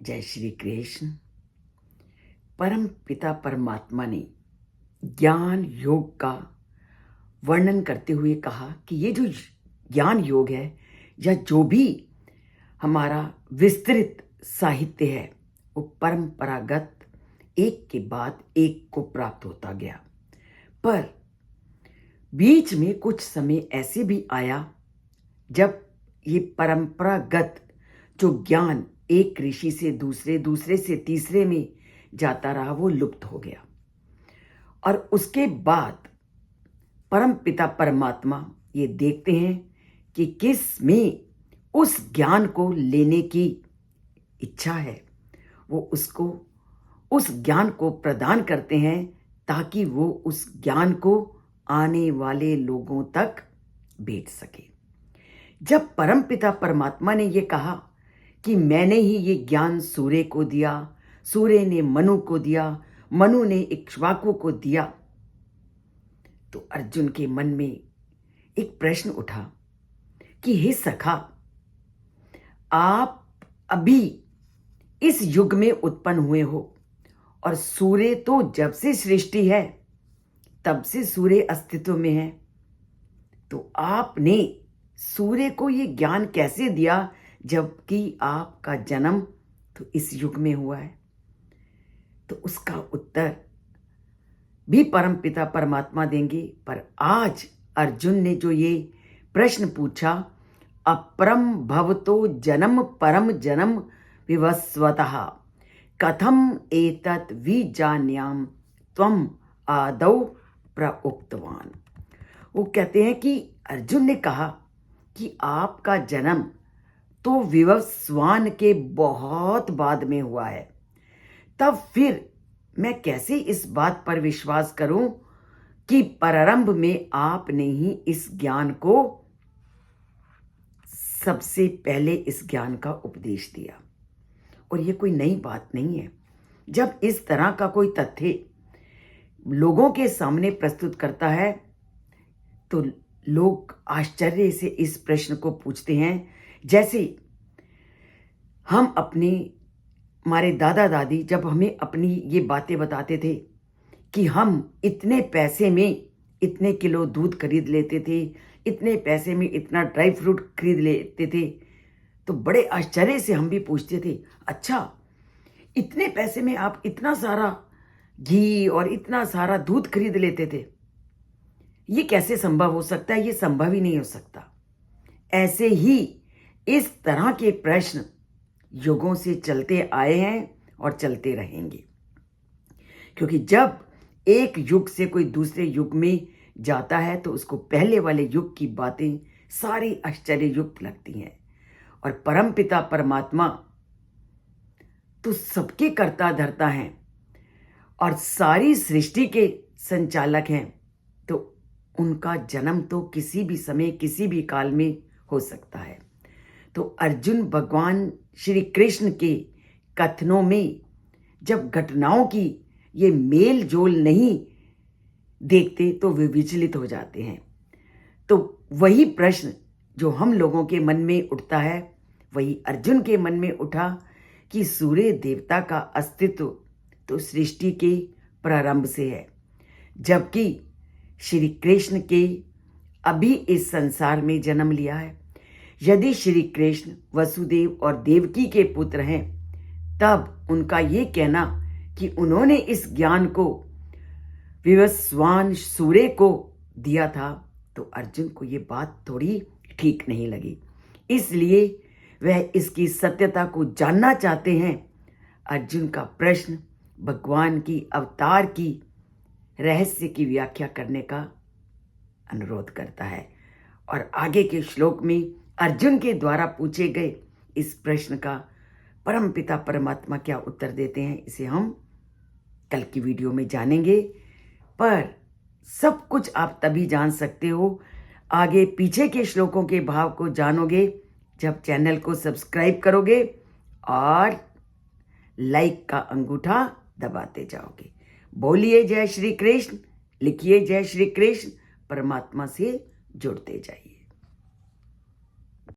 जय श्री कृष्ण। परम पिता परमात्मा ने ज्ञान योग का वर्णन करते हुए कहा कि ये जो ज्ञान योग है या जो भी हमारा विस्तृत साहित्य है वो परंपरागत एक के बाद एक को प्राप्त होता गया। पर बीच में कुछ समय ऐसे भी आया जब ये परंपरागत जो ज्ञान एक ऋषि से दूसरे, दूसरे से तीसरे में जाता रहा, वो लुप्त हो गया। और उसके बाद परम पिता परमात्मा ये देखते हैं कि किस में उस ज्ञान को लेने की इच्छा है, वो उसको उस ज्ञान को प्रदान करते हैं ताकि वो उस ज्ञान को आने वाले लोगों तक भेज सके। जब परम पिता परमात्मा ने ये कहा कि मैंने ही ये ज्ञान सूर्य को दिया, सूर्य ने मनु को दिया, मनु ने इक्ष्वाकु को दिया, तो अर्जुन के मन में एक प्रश्न उठा कि हे सखा, आप अभी इस युग में उत्पन्न हुए हो और सूर्य तो जब से सृष्टि है तब से सूर्य अस्तित्व में है, तो आपने सूर्य को ये ज्ञान कैसे दिया जबकि आपका जन्म तो इस युग में हुआ है? तो उसका उत्तर भी परम पिता परमात्मा देंगे। पर आज अर्जुन ने जो ये प्रश्न पूछा, अपरम भवतो जन्म परम जन्म विवस्वतः कथम एतत् विजान्याम त्वम आदौ प्रउक्तवान। वो कहते हैं कि अर्जुन ने कहा कि आपका जन्म तो विवस्वान के बहुत बाद में हुआ है, तब फिर मैं कैसे इस बात पर विश्वास करूं कि प्रारंभ में आपने ही इस ज्ञान को सबसे पहले इस ज्ञान का उपदेश दिया। और ये कोई नई बात नहीं है। जब इस तरह का कोई तथ्य लोगों के सामने प्रस्तुत करता है तो लोग आश्चर्य से इस प्रश्न को पूछते हैं। जैसे हम हमारे दादा दादी जब हमें अपनी ये बातें बताते थे कि हम इतने पैसे में इतने किलो दूध खरीद लेते थे, इतने पैसे में इतना ड्राई फ्रूट खरीद लेते थे, तो बड़े आश्चर्य से हम भी पूछते थे, अच्छा इतने पैसे में आप इतना सारा घी और इतना सारा दूध खरीद लेते थे, ये कैसे संभव हो सकता है? ये संभव ही नहीं हो सकता। ऐसे ही इस तरह के प्रश्न युगों से चलते आए हैं और चलते रहेंगे, क्योंकि जब एक युग से कोई दूसरे युग में जाता है तो उसको पहले वाले युग की बातें सारी आश्चर्ययुक्त लगती हैं। और परमपिता परमात्मा तो सबके कर्ता धर्ता हैं और सारी सृष्टि के संचालक हैं, तो उनका जन्म तो किसी भी समय किसी भी काल में हो सकता है। तो अर्जुन भगवान श्री कृष्ण के कथनों में जब घटनाओं की ये मेल जोल नहीं देखते तो वे विचलित हो जाते हैं। तो वही प्रश्न जो हम लोगों के मन में उठता है वही अर्जुन के मन में उठा कि सूर्य देवता का अस्तित्व तो सृष्टि के प्रारंभ से है, जबकि श्री कृष्ण के अभी इस संसार में जन्म लिया है। यदि श्री कृष्ण वसुदेव और देवकी के पुत्र हैं, तब उनका ये कहना कि उन्होंने इस ज्ञान को विवस्वान सूर्य को दिया था, तो अर्जुन को ये बात थोड़ी ठीक नहीं लगी। इसलिए वह इसकी सत्यता को जानना चाहते हैं। अर्जुन का प्रश्न भगवान की अवतार की रहस्य की व्याख्या करने का अनुरोध करता है। और आगे के श्लोक में अर्जुन के द्वारा पूछे गए इस प्रश्न का परम पिता परमात्मा क्या उत्तर देते हैं, इसे हम कल की वीडियो में जानेंगे। पर सब कुछ आप तभी जान सकते हो, आगे पीछे के श्लोकों के भाव को जानोगे जब चैनल को सब्सक्राइब करोगे और लाइक का अंगूठा दबाते जाओगे। बोलिए जय श्री कृष्ण, लिखिए जय श्री कृष्ण, परमात्मा से जुड़ते जाइए।